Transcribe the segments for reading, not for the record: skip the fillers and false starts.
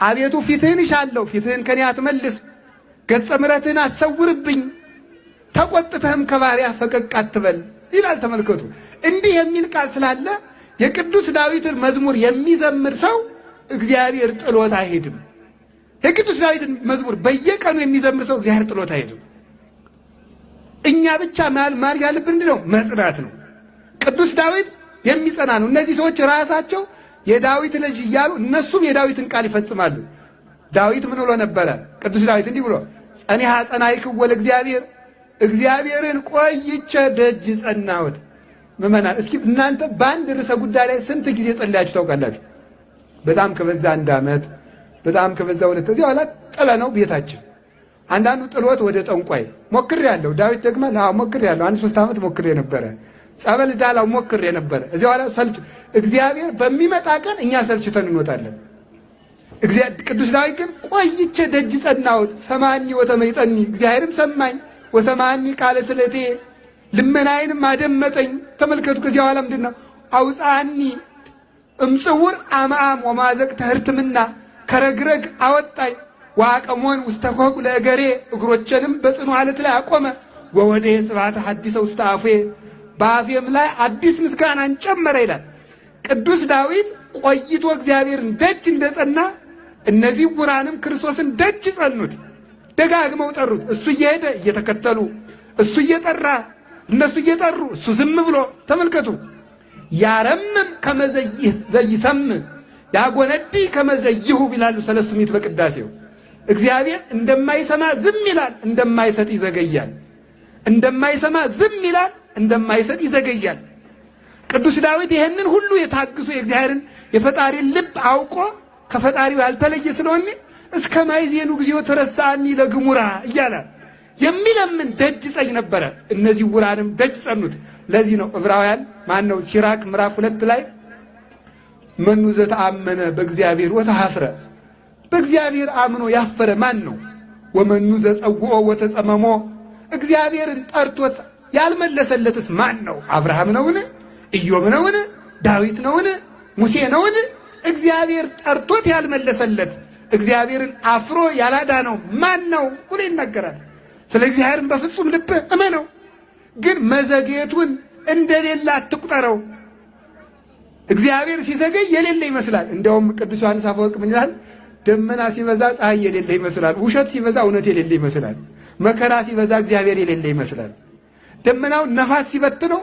አቤቱ ፊትህን ይሻለሁ፣ ፊትህን ከኔ አትመልስ፣ ገጸ ምሕረትህን አትሰውርብኝ፣ ተቆጥተህም ከባሪያ ፈቀቅ አትበል ይላል። ተመልከቱ፣ እንዲህ የሚል ቃል ስላለ የቅዱስ ዳዊትን መዝሙር የሚዘምር ሰው እግዚአብሔር ጥሎት አይሄድም። የቅዱስ ዳዊትን መዝሙር በየቀኑ የሚዘምር ሰው እግዚአብሔር ጥሎት አይሄድም። እኛ ብቻ ማድረግ ያለብን ምንድን ነው? መጽናት ነው። ቅዱስ ዳዊት የሚጸና ነው። እነዚህ ሰዎች ራሳቸው የዳዊት ልጅ እያሉ እነሱም የዳዊትን ቃል ይፈጽማሉ። ዳዊት ምን ብሎ ነበረ? ቅዱስ ዳዊት እንዲህ ብሎ ጸኒሐ ጸናዕክዎ ለእግዚአብሔር፣ እግዚአብሔርን ቆይቼ ደጅ ጸናሁት። ምእመናን እስኪ እናንተ በአንድ ርዕሰ ጉዳይ ላይ ስንት ጊዜ ጸልያችሁ ታውቃላችሁ? በጣም ከበዛ 1 ዓመት፣ በጣም ከበዛ 2። እዚህ ኋላ ጥለ ነው ቤታችን። አንዳንዱ ጥሎት ወደ ጠንቋይ ሞክሬያለሁ። ዳዊት ደግሞ ሞክሬያለሁ፣ 1-3 ዓመት ሞክሬ ነበረ። ጸበል ዳላው ሞክሬ ነበረ። እዚህ ኋላ ሰልች እግዚአብሔር በሚመጣ ቀን እኛ ሰልችተን እንወጣለን። ቅዱስ ዳዊት ግን ቆይቼ ደጅ ጸናሁት፣ ሰማኒ ወተመይጠኒ፣ እግዚአብሔርም ሰማኝ፣ ወሰማኒ ቃለ ስለቴ፣ ልመናዬንም አደመጠኝ። ተመልከቱ። ከዚህ ኋላ ምንድን ነው? አውፃኒ እምጽውር አምአም ወማዘቅተ ሕርትምና፣ ከረግረግ አወጣኝ፣ ወአቀሞን ውስተ ኮኩ ለእገሬ፣ እግሮቼንም በጽኑ ዓለት ላይ አቆመ፣ ወወዴ ስብሐተ ሐዲሰ ውስተ አፌ፣ በአፌም ላይ አዲስ ምስጋናን ጨመረ ይላል። ቅዱስ ዳዊት ቆይቶ እግዚአብሔርን ደጅ እንደጸና እነዚህ ዕውራንም ክርስቶስን ደጅ ጸኑት፣ ደጋግመው ጠሩት። እሱ እየሄደ እየተከተሉ፣ እሱ እየጠራ እነሱ እየጠሩ፣ እሱ ዝም ብሎ። ተመልከቱ። ያረምም ከመዘይሰምዕ ያጎነዲ ከመዘይሁ ይላሉ ሰለስቱ ምዕት በቅዳሴው። እግዚአብሔር እንደማይሰማ ዝም ይላል፣ እንደማይሰጥ ይዘገያል። እንደማይሰማ ዝም ይላል፣ እንደማይሰጥ ይዘገያል። ቅዱስ ዳዊት ይህንን ሁሉ የታግሱ የእግዚአብሔርን የፈጣሪን ልብ አውቆ ከፈጣሪው ያልተለየ ስለሆነ እስከ ማይዜኑ ጊዜው ተረሳኒ ለግሙራ እያለ የሚለምን ደጅ ጸኝ ነበረ። እነዚህ ዕውራንም ደጅ ጸኑት። ለዚህ ነው ዕብራውያን ማነው ሲራክ ምዕራፍ 2 ላይ መኑ ዘተአመነ በእግዚአብሔር ወተሐፍረ፣ በእግዚአብሔር አምኖ ያፈረ ማን ነው? ወመኑ ዘጸውኦ ወተጸመሞ፣ እግዚአብሔርን ጠርቶት ያልመለሰለትስ ማን ነው? አብርሃም ነውን? ኢዮብ ነውን? ዳዊት ነውን? ሙሴ ነውን? እግዚአብሔር ጠርቶት ያልመለሰለት እግዚአብሔርን አፍሮ ያላዳነው ማን ነው ብሎ ይናገራል። ስለ እግዚአብሔርን በፍጹም ልብህ እመነው፣ ግን መዘግየቱን እንደሌለ አትቁጠረው። እግዚአብሔር ሲዘገይ የሌለ ይመስላል። እንዲያውም ቅዱስ ዮሐንስ አፈወርቅ ምን ይላል? ደመና ሲበዛ ፀሐይ የሌለ ይመስላል፣ ውሸት ሲበዛ እውነት የሌለ ይመስላል፣ መከራ ሲበዛ እግዚአብሔር የሌለ ይመስላል። ደመናው ነፋስ ሲበትነው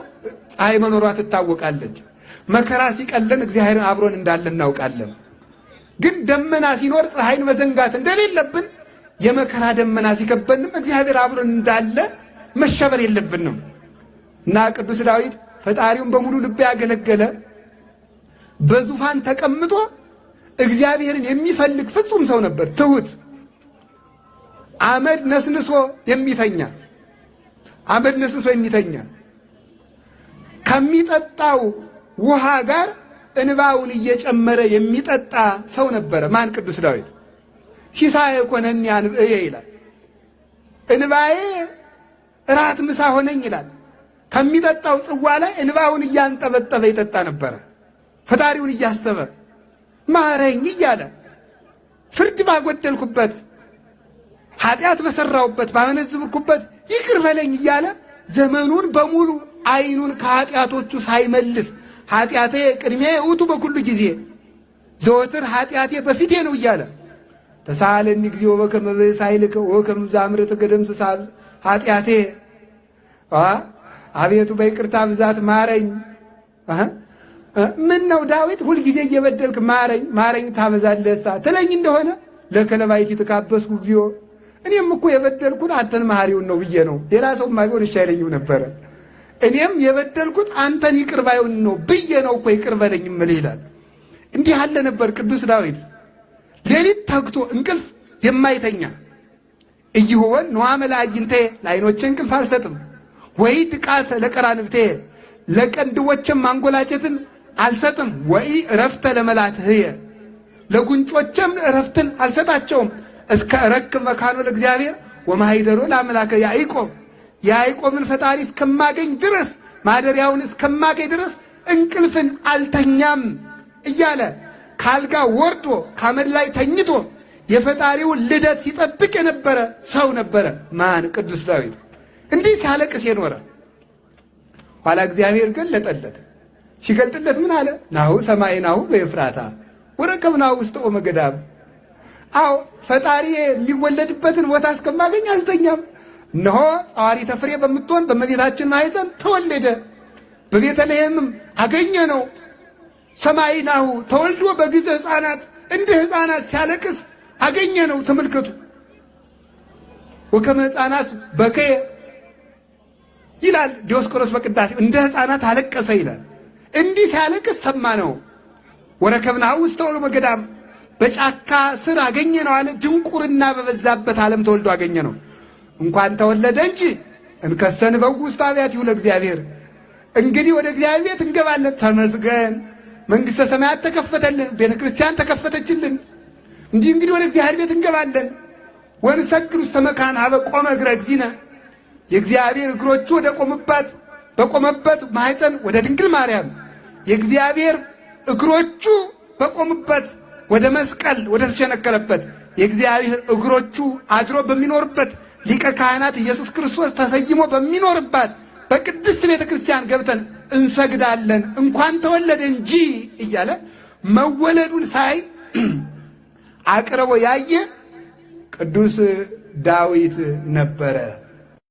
ፀሐይ መኖሯ ትታወቃለች። መከራ ሲቀለን እግዚአብሔርን አብሮን እንዳለ እናውቃለን። ግን ደመና ሲኖር ፀሐይን መዘንጋት እንደሌለብን የመከራ ደመና ሲከበንም እግዚአብሔር አብሮን እንዳለ መሸበር የለብንም። እና ቅዱስ ዳዊት ፈጣሪውን በሙሉ ልብ ያገለገለ በዙፋን ተቀምጦ እግዚአብሔርን የሚፈልግ ፍጹም ሰው ነበር። ትሁት፣ አመድ ነስንሶ የሚተኛ ከሚጠጣው ውሃ ጋር እንባውን እየጨመረ የሚጠጣ ሰው ነበረ። ማን? ቅዱስ ዳዊት። ሲሳየ ኮነኒ አንብዕየ ይላል። እንባዬ እራት ምሳ ሆነኝ ይላል። ከሚጠጣው ጽዋ ላይ እንባውን እያንጠበጠበ ይጠጣ ነበረ። ፈጣሪውን እያሰበ ማረኝ እያለ ፍርድ ባጎደልኩበት፣ ኃጢአት በሰራሁበት፣ ባመነዝርኩበት ይቅር በለኝ እያለ ዘመኑን በሙሉ ዓይኑን ከኃጢአቶቹ ሳይመልስ ኃጢአቴ ቅድሜ ውቱ በኩሉ ጊዜ ዘወትር ኃጢአቴ በፊቴ ነው እያለ ተሳለኒ ጊዜው በከመ በሳይልከ ወከመ ዘአምረተ ገደምስሳ ኃጢአቴ፣ አቤቱ በይቅርታ ብዛት ማረኝ። ምን ነው ዳዊት ሁልጊዜ እየበደልክ ማረኝ ማረኝ ታበዛለህሳ ትለኝ እንደሆነ ለከለባይቲ ተካበስኩ እግዚኦ፣ እኔም እኮ የበደልኩት አንተን መሐሪውን ነው ብዬ ነው። ሌላ ሰው ማይሆን እሺ አይለኝም ነበረ። እኔም የበደልኩት አንተን ይቅር ባይሆን ነው ብዬ ነው እኮ ይቅር በለኝ እምልህ ይላል። እንዲህ ያለ ነበር ቅዱስ ዳዊት። ሌሊት ተግቶ እንቅልፍ የማይተኛ እይሁወን ነዋመ ለአዕይንቴ፣ ለዓይኖቼ እንቅልፍ አልሰጥም፣ ወይ ድቃተ ለቀራንብቴ፣ ለቀንድቦቼም ማንጎላጨትን አልሰጥም፣ ወይ እረፍተ ለመላትህየ፣ ለጉንጮቼም እረፍትን አልሰጣቸውም፣ እስከ እረክብ መካኖ ለእግዚአብሔር ወማኅደሮ ለአምላከ ያዕቆብ፣ የያዕቆብን ፈጣሪ እስከማገኝ ድረስ ማደሪያውን እስከማገኝ ድረስ እንቅልፍን አልተኛም እያለ ካልጋ ወርዶ ካመድ ላይ ተኝቶ የፈጣሪውን ልደት ሲጠብቅ የነበረ ሰው ነበረ። ማን? ቅዱስ ዳዊት። እንዲህ ሲያለቅስ የኖረ ኋላ እግዚአብሔር ገለጠለት። ሲገልጥለት ምን አለ? ናሁ ሰማይናሁ በኤፍራታ ወረከብናሁ ውስተ ኦመ ገዳም። አዎ ፈጣሪ የሚወለድበትን ቦታ እስከማገኝ አልተኛም። እነሆ ጸዋሪተ ፍሬ በምትሆን በእመቤታችን ማኅፀን ተወለደ። በቤተልሔምም አገኘ ነው። ሰማይናሁ ተወልዶ በጊዜ ሕፃናት እንደ ሕፃናት ሲያለቅስ አገኘ ነው። ተመልከቱ። ወከመ ሕፃናት በከየ ይላል ዲዮስቆሮስ በቅዳሴ። እንደ ሕፃናት አለቀሰ ይላል። እንዲህ ሲያለቅስ ሰማ ነው። ወረከብናሁ ውስተ ኦመ ገዳም በጫካ ስር አገኘ ነው አለ። ድንቁርና በበዛበት ዓለም ተወልዶ አገኘ ነው። እንኳን ተወለደ እንጂ እንከሰን በው ውስጥ አብያቲሁ ለእግዚአብሔር። እንግዲህ ወደ እግዚአብሔር ቤት እንገባለን። ተመስገን፣ መንግሥተ ሰማያት ተከፈተልን፣ ቤተ ክርስቲያን ተከፈተችልን። እንግዲህ ወደ እግዚአብሔር ቤት እንገባለን። ወንሰግድ ውስተ መካን ሀበ ቆመ እግረ እግዚእነ። የእግዚአብሔር እግሮቹ ወደ በቆመበት ማኅፀን ወደ ድንግል ማርያም፣ የእግዚአብሔር እግሮቹ በቆሙበት ወደ መስቀል ወደ ተቸነከረበት፣ የእግዚአብሔር እግሮቹ አድሮ በሚኖርበት ሊቀ ካህናት ኢየሱስ ክርስቶስ ተሰይሞ በሚኖርባት በቅድስት ቤተ ክርስቲያን ገብተን እንሰግዳለን። እንኳን ተወለደ እንጂ እያለ መወለዱን ሳይ አቅርቦ ያየ ቅዱስ ዳዊት ነበረ።